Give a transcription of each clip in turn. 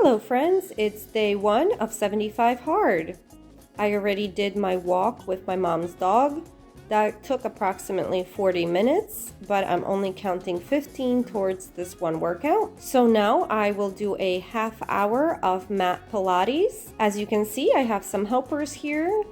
Hello friends, it's day 1 of 75 hard. I already did my walk with my mom's dog. That took approximately 40 minutes, but I'm only counting 15 towards this one workout. So now I will do a half hour of mat Pilates. As you can see, I have some helpers here.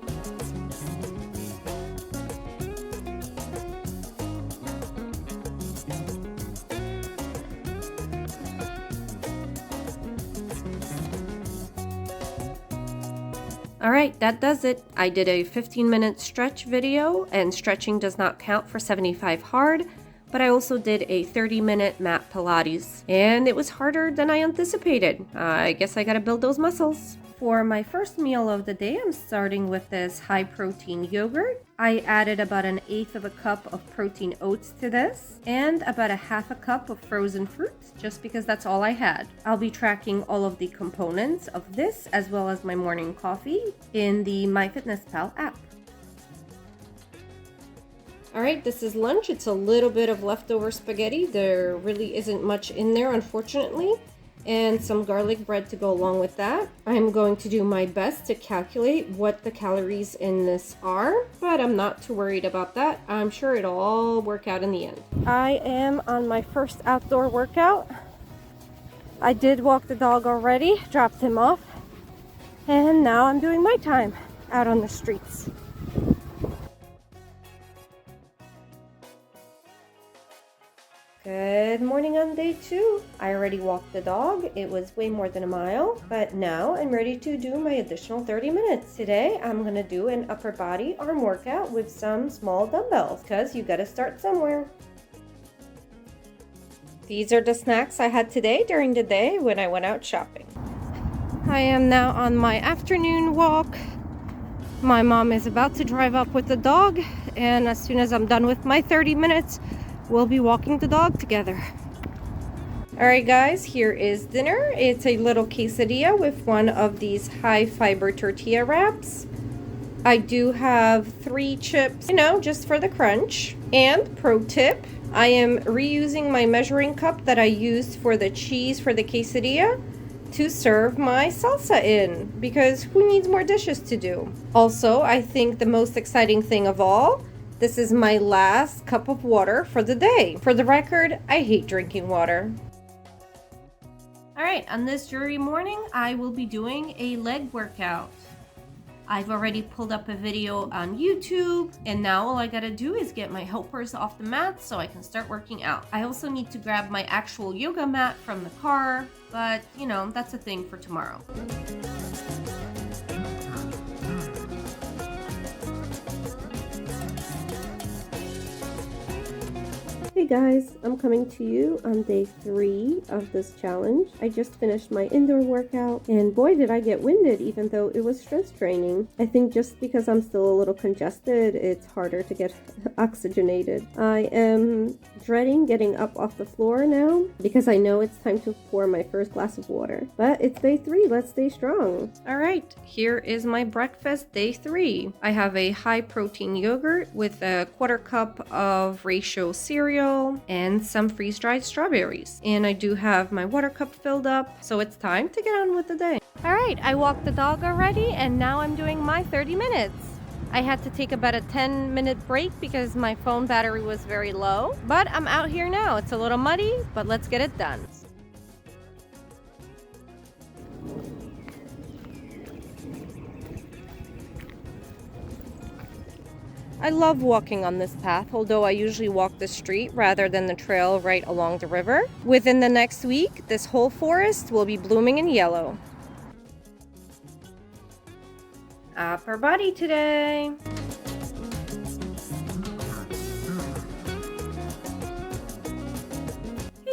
Alright, that does it. I did a 15-minute stretch video, and stretching does not count for 75 hard, but I also did a 30-minute mat Pilates, and it was harder than I anticipated. I guess I gotta build those muscles. For my first meal of the day, I'm starting with this high-protein yogurt. I added about 1/8 of a cup of protein oats to this, and about 1/2 a cup of frozen fruit, just because that's all I had. I'll be tracking all of the components of this, as well as my morning coffee, in the MyFitnessPal app. Alright, this is lunch. It's a little bit of leftover spaghetti. There really isn't much in there, unfortunately. And some garlic bread to go along with that. I'm going to do my best to calculate what the calories in this are, but I'm not too worried about that. I'm sure it'll all work out in the end. I am on my first outdoor workout. I did walk the dog already, dropped him off, and now I'm doing my time out on the streets. Good morning on day 2. I already walked the dog. It was way more than a mile, but now I'm ready to do my additional 30 minutes. Today, I'm gonna do an upper body arm workout with some small dumbbells, because you gotta start somewhere. These are the snacks I had today during the day when I went out shopping. I am now on my afternoon walk. My mom is about to drive up with the dog, and as soon as I'm done with my 30 minutes, we'll be walking the dog together. Alright guys, here is dinner. It's a little quesadilla with one of these high fiber tortilla wraps. I do have 3 chips, just for the crunch. And pro tip, I am reusing my measuring cup that I used for the cheese for the quesadilla to serve my salsa in, because who needs more dishes to do? Also, I think the most exciting thing of all, this is my last cup of water for the day. For the record, I hate drinking water. Alright, on this dreary morning, I will be doing a leg workout. I've already pulled up a video on YouTube, and now all I gotta do is get my helpers off the mat so I can start working out. I also need to grab my actual yoga mat from the car, but that's a thing for tomorrow. Hey guys, I'm coming to you on day 3 of this challenge. I just finished my indoor workout, and boy did I get winded even though it was strength training. I think just because I'm still a little congested, it's harder to get oxygenated. I am dreading getting up off the floor now because I know it's time to pour my first glass of water. But it's day 3, let's stay strong. Alright, here is my breakfast, day 3. I have a high protein yogurt with a 1/4 cup of ratio cereal and some freeze-dried strawberries. And I do have my water cup filled up, so it's time to get on with the day. Alright, I walked the dog already, and now I'm doing my 30 minutes. I had to take about a 10-minute break because my phone battery was very low, but I'm out here now. It's a little muddy, but let's get it done. I love walking on this path, although I usually walk the street rather than the trail right along the river. Within the next week, this whole forest will be blooming in yellow. Upper body today.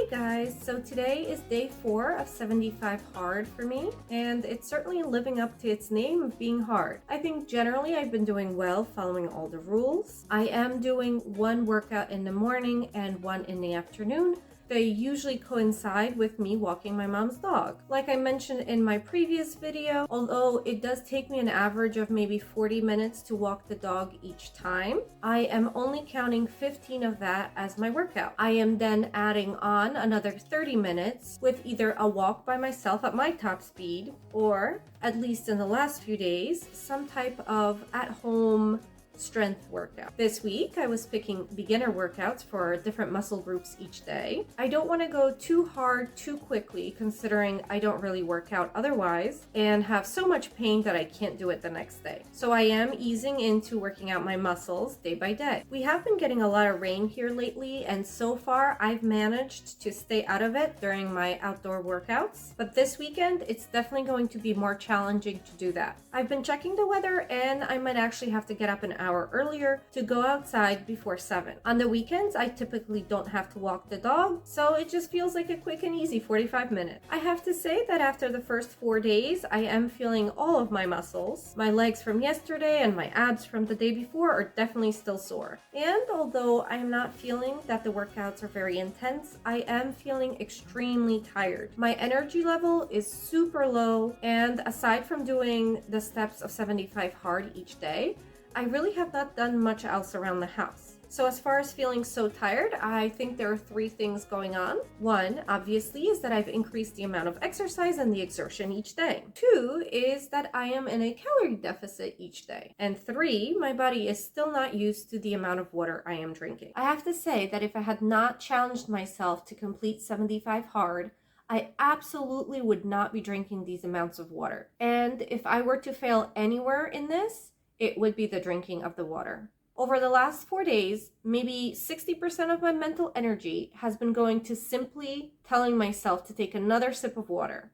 Guys, so today is day 4 of 75 hard for me, and it's certainly living up to its name of being hard. I think generally I've been doing well following all the rules. I am doing 1 workout in the morning and 1 in the afternoon, They usually coincide with me walking my mom's dog. Like I mentioned in my previous video, although it does take me an average of maybe 40 minutes to walk the dog each time, I am only counting 15 of that as my workout. I am then adding on another 30 minutes with either a walk by myself at my top speed, or, at least in the last few days, some type of at-home strength workout. This week, I was picking beginner workouts for different muscle groups each day. I don't want to go too hard too quickly, considering I don't really work out otherwise and have so much pain that I can't do it the next day. So I am easing into working out my muscles day by day. We have been getting a lot of rain here lately, and so far I've managed to stay out of it during my outdoor workouts. But this weekend, it's definitely going to be more challenging to do that. I've been checking the weather, and I might actually have to get up an hour earlier to go outside before 7. On the weekends, I typically don't have to walk the dog, so it just feels like a quick and easy 45 minutes. I have to say that after the first 4 days, I am feeling all of my muscles. My legs from yesterday and my abs from the day before are definitely still sore. And although I am not feeling that the workouts are very intense, I am feeling extremely tired. My energy level is super low, and aside from doing the steps of 75 hard each day, I really have not done much else around the house. So as far as feeling so tired, I think there are 3 things going on. 1, obviously, is that I've increased the amount of exercise and the exertion each day. 2 is that I am in a calorie deficit each day. And 3, my body is still not used to the amount of water I am drinking. I have to say that if I had not challenged myself to complete 75 hard, I absolutely would not be drinking these amounts of water. And if I were to fail anywhere in this, it would be the drinking of the water. Over the last 4 days, maybe 60% of my mental energy has been going to simply telling myself to take another sip of water.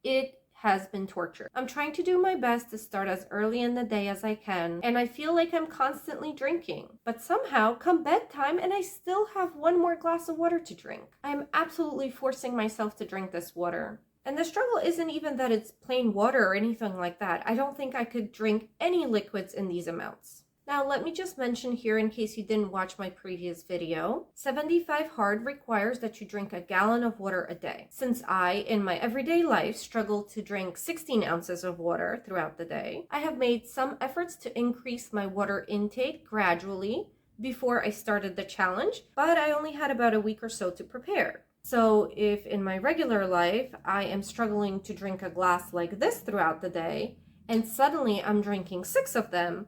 It has been torture. I'm trying to do my best to start as early in the day as I can, and I feel like I'm constantly drinking. But somehow, come bedtime, and I still have 1 more glass of water to drink. I am absolutely forcing myself to drink this water. And the struggle isn't even that it's plain water or anything like that. I don't think I could drink any liquids in these amounts. Now, let me just mention here, in case you didn't watch my previous video, 75 hard requires that you drink a gallon of water a day. Since I, in my everyday life, struggle to drink 16 ounces of water throughout the day, I have made some efforts to increase my water intake gradually before I started the challenge, but I only had about a week or so to prepare. So if in my regular life, I am struggling to drink a glass like this throughout the day, and suddenly I'm drinking 6 of them,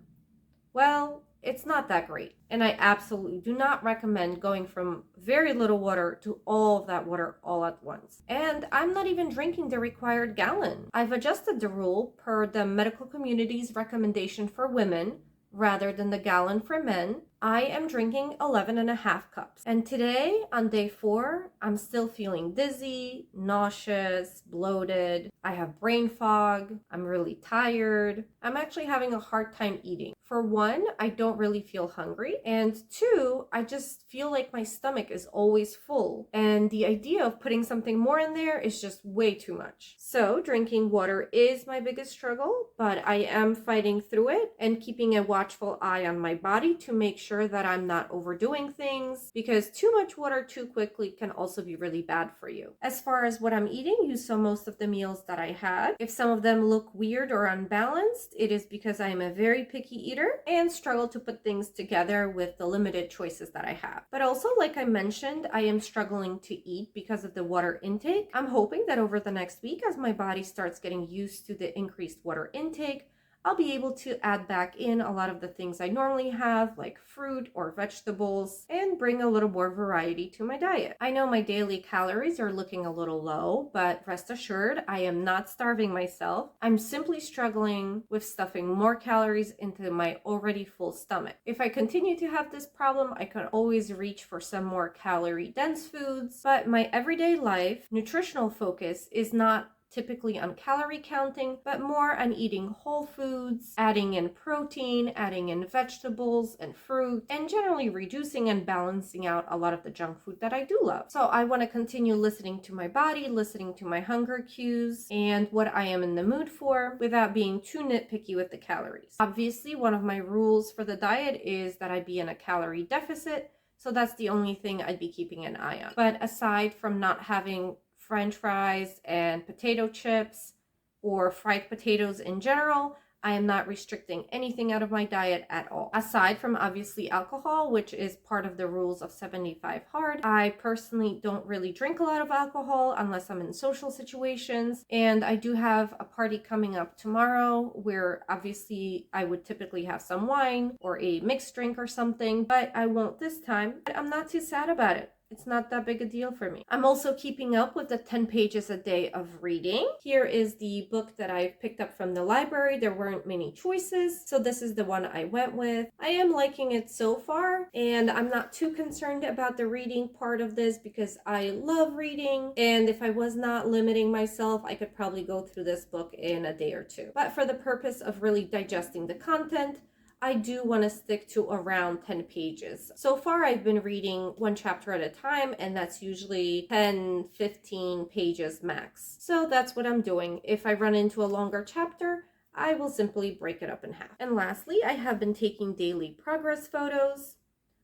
well, it's not that great. And I absolutely do not recommend going from very little water to all of that water all at once. And I'm not even drinking the required gallon. I've adjusted the rule per the medical community's recommendation for women rather than the gallon for men. I am drinking 11.5 cups. And today, on day 4, I'm still feeling dizzy, nauseous, bloated. I have brain fog. I'm really tired. I'm actually having a hard time eating. For 1, I don't really feel hungry. And 2, I just feel like my stomach is always full. And the idea of putting something more in there is just way too much. So drinking water is my biggest struggle, but I am fighting through it and keeping a watchful eye on my body to make sure that I'm not overdoing things, because too much water too quickly can also be really bad for you. As far as what I'm eating, you saw most of the meals that I had. If some of them look weird or unbalanced, it is because I am a very picky eater and struggle to put things together with the limited choices that I have. But also, like I mentioned, I am struggling to eat because of the water intake. I'm hoping that over the next week, as my body starts getting used to the increased water intake, I'll be able to add back in a lot of the things I normally have, like fruit or vegetables, and bring a little more variety to my diet. I know my daily calories are looking a little low, but rest assured, I am not starving myself. I'm simply struggling with stuffing more calories into my already full stomach. If I continue to have this problem, I can always reach for some more calorie-dense foods, but my everyday life nutritional focus is not typically on calorie counting, but more on eating whole foods, adding in protein, adding in vegetables and fruit, and generally reducing and balancing out a lot of the junk food that I do love. So I want to continue listening to my body, listening to my hunger cues, and what I am in the mood for without being too nitpicky with the calories. Obviously, one of my rules for the diet is that I be in a calorie deficit, So that's the only thing I'd be keeping an eye on. But aside from not having French fries and potato chips or fried potatoes in general, I am not restricting anything out of my diet at all. Aside from obviously alcohol, which is part of the rules of 75 hard, I personally don't really drink a lot of alcohol unless I'm in social situations. And I do have a party coming up tomorrow where obviously I would typically have some wine or a mixed drink or something, but I won't this time. But I'm not too sad about it. It's not that big a deal for me. I'm also keeping up with the 10 pages a day of reading. Here is the book that I picked up from the library. There weren't many choices, so this is the one I went with. I am liking it so far, and I'm not too concerned about the reading part of this because I love reading, and if I was not limiting myself, I could probably go through this book in a day or two. But for the purpose of really digesting the content, I do want to stick to around 10 pages. So far, I've been reading one chapter at a time, and that's usually 10, 15 pages max. So that's what I'm doing. If I run into a longer chapter, I will simply break it up in half. And lastly, I have been taking daily progress photos.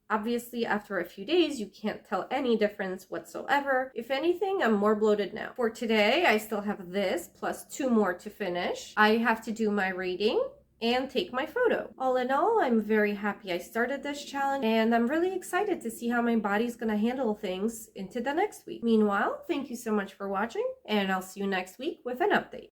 Obviously, after a few days, you can't tell any difference whatsoever. If anything, I'm more bloated now. For today, I still have this plus 2 more to finish. I have to do my reading and take my photo. All in all, I'm very happy I started this challenge, and I'm really excited to see how my body's gonna handle things into the next week. Meanwhile, thank you so much for watching, and I'll see you next week with an update.